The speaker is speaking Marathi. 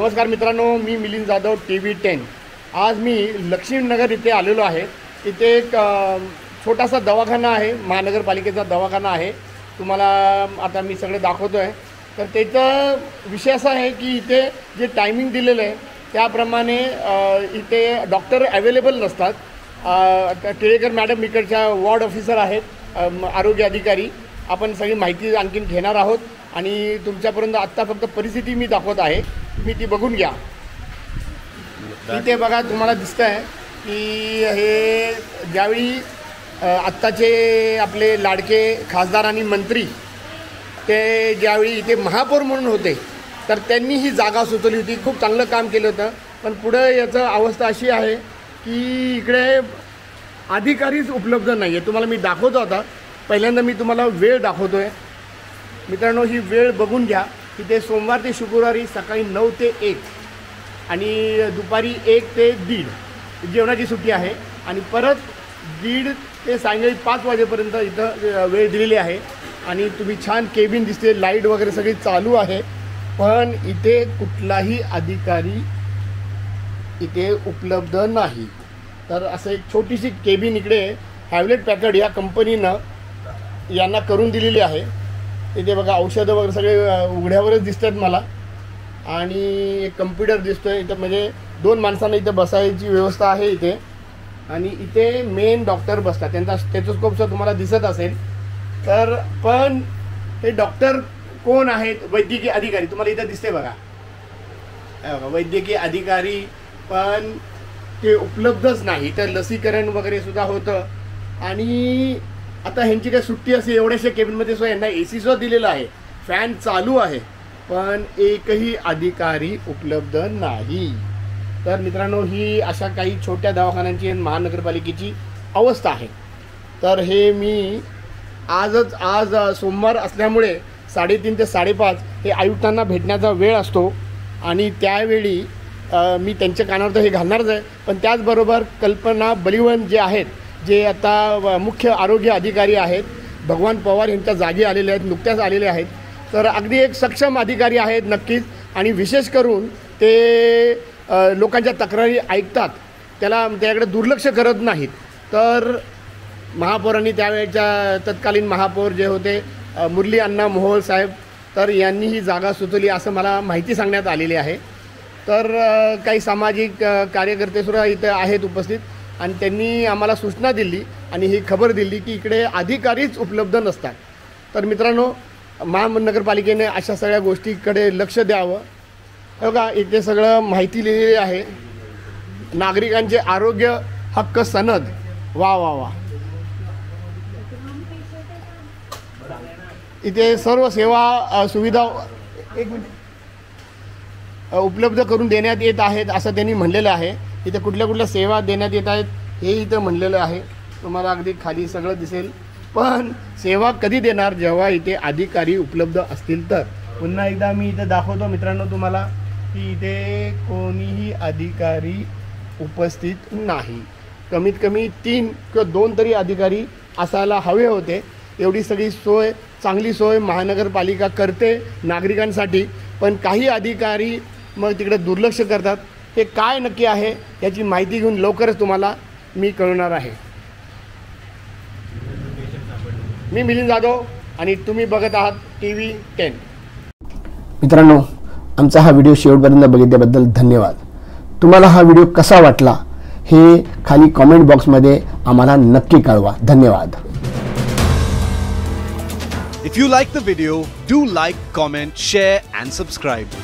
नमस्कार मित्रांनो, मी मिलिंद जाधव TV10। आज मी लक्ष्मीनगर इथे आलेलो आहे। इथे एक छोटासा दवाखाना आहे, महानगरपालिकेचा दवाखाना आहे। तुम्हाला आता मी सगळे दाखवतो आहे। तर त्याचा विषय असा आहे की इथे जे टायमिंग दिलेलं आहे त्याप्रमाणे इथे डॉक्टर अवेलेबल नसतात। टिळेकर मॅडम इकडच्या वॉर्ड ऑफिसर आहेत, आरोग्य अधिकारी। आपण सगळी माहिती आणखीन घेणार आहोत आणि तुमच्यापर्यंत आत्ता फक्त परिस्थिती मी दाखवत आहे, तुम्ही ती बघून घ्या। इथे बघा, तुम्हाला दिसतं आहे की हे ज्यावेळी आत्ताचे आपले लाडके खासदार आणि मंत्री ते ज्यावेळी इथे महापौर म्हणून होते तर त्यांनी ही जागा सुचवली होती, खूप चांगलं काम केलं होतं। पण पुढे याचं अवस्था अशी आहे की इकडे अधिकारीच उपलब्ध नाही आहे। तुम्हाला मी दाखवतो, आता पहिल्यांदा मी तुम्हाला वेळ दाखवतो आहे मित्रांनो। ही वेळ बघून घ्या। इथे सोमवार ते शुक्रवारी सकाळी 9 ते 1 आणि दुपारी 1 ते 1:30 जेवणाची सुट्टी आहे आणि परत 1:30 ते सायंकाळी 5 वाजेपर्यंत इथं वेळ दिलेली आहे। आणि तुम्ही छान केबिन दिसते, लाईट वगैरे सगळी चालू आहे, पण इथे कुठलाही अधिकारी इथे उपलब्ध नाही। तर असं एक छोटीशी केबिन इकडे हॅवलेट पॅकर्ड या कंपनीनं यांना करून दिलेली आहे। इथे बघा, औषधं वगैरे सगळे उघड्यावरच दिसतात मला आणि एक कम्प्युटर दिसतोय इथं, म्हणजे 2 माणसांना इथं बसायची व्यवस्था आहे इथे। आणि इथे मेन डॉक्टर बसतात, त्यांचा स्टेथोस्कोपचं तुम्हाला दिसत असेल। तर पण हे डॉक्टर कोण आहेत? वैद्यकीय अधिकारी तुम्हाला इथं दिसते बघा, वैद्यकीय अधिकारी, पण ते उपलब्धच नाही। तर लसीकरण वगैरे सुद्धा होतं आणि आता ह्यांची काय सुट्टी असेल, एवढ्याशा केबिनमध्ये सुद्धा यांना AC सुद्धा दिलेला आहे, फॅन चालू आहे, पण एकही अधिकारी उपलब्ध नाही। तर मित्रांनो, ही अशा काही छोट्या दवाखान्यांची महानगरपालिकेची अवस्था आहे। तर हे मी आज सोमवार असल्यामुळे 3:30 ते 5:30 हे आयुक्तांना भेटण्याचा वेळ असतो आणि त्यावेळी मी त्यांच्या कानावर तर हे घालणारच आहे। पण त्याचबरोबर कल्पना बलिवन जे आहेत, जे आता मुख्य आरोग्य अधिकारी आहेत, भगवान पवार यांच्या जागी आलेले आहेत, नुकत्याच आलेले आहेत। तर अगदी एक सक्षम अधिकारी आहेत नक्कीच, आणि विशेष करून ते लोकांच्या तक्रारी ऐकतात, त्याकडे दुर्लक्ष करत नाहीत। तर महापौरांनी त्यावेळेच्या तत्कालीन महापौर जे होते मुरली अण्णा मोहोळ साहेब, तर यांनी ही जागा सुचवली असं मला माहिती सांगण्यात आलेली आहे। तर काही सामाजिक कार्यकर्तेसुद्धा इथे आहेत उपस्थित आणि त्यांनी आम्हाला सूचना दिली आणि ही खबर दिली की इकडे अधिकारीच उपलब्ध नसतात। तर मित्रांनो, महानगरपालिकेने अशा सगळ्या गोष्टीकडे लक्ष द्यावं। बघा, इथे सगळं माहिती लिहिलेली आहे, नागरिकांचे आरोग्य हक्क सनद, वा वा वा। इथे सर्व सेवा सुविधा उपलब्ध करून देण्यात येत आहेत असं त्यांनी म्हणलेलं आहे। इथे कुठल्या कुठल्या सेवा देण्यात येत आहेत हे इथं म्हणलेलं आहे, तुम्हाला अगदी खाली सगळं दिसेल। पण सेवा कधी देणार? जेव्हा इथे अधिकारी उपलब्ध असतील तर। पुन्हा एकदा मी इथे दाखवतो मित्रांनो तुम्हाला की इथे कोणीही अधिकारी उपस्थित नाही। कमीत कमी 3 किंवा 2 तरी अधिकारी असायला हवे होते। एवढी सगळी सोय, चांगली सोय महानगरपालिका करते नागरिकांसाठी, पण काही अधिकारी मग तिकडे दुर्लक्ष करतात। हे काय नक्की आहे याची माहिती घेऊन लवकरच तुम्हाला मी कळवणार आहे। मी मिलिंद जाधव आणि तुम्ही बघत आहात TV10। मित्रांनो, आमचा हा व्हिडिओ शेवटपर्यंत बघितल्याबद्दल धन्यवाद। तुम्हाला हा व्हिडिओ कसा वाटला हे खाली कमेंट बॉक्समध्ये आम्हाला नक्की कळवा। धन्यवाद। If you like the video, do like, comment, share and subscribe.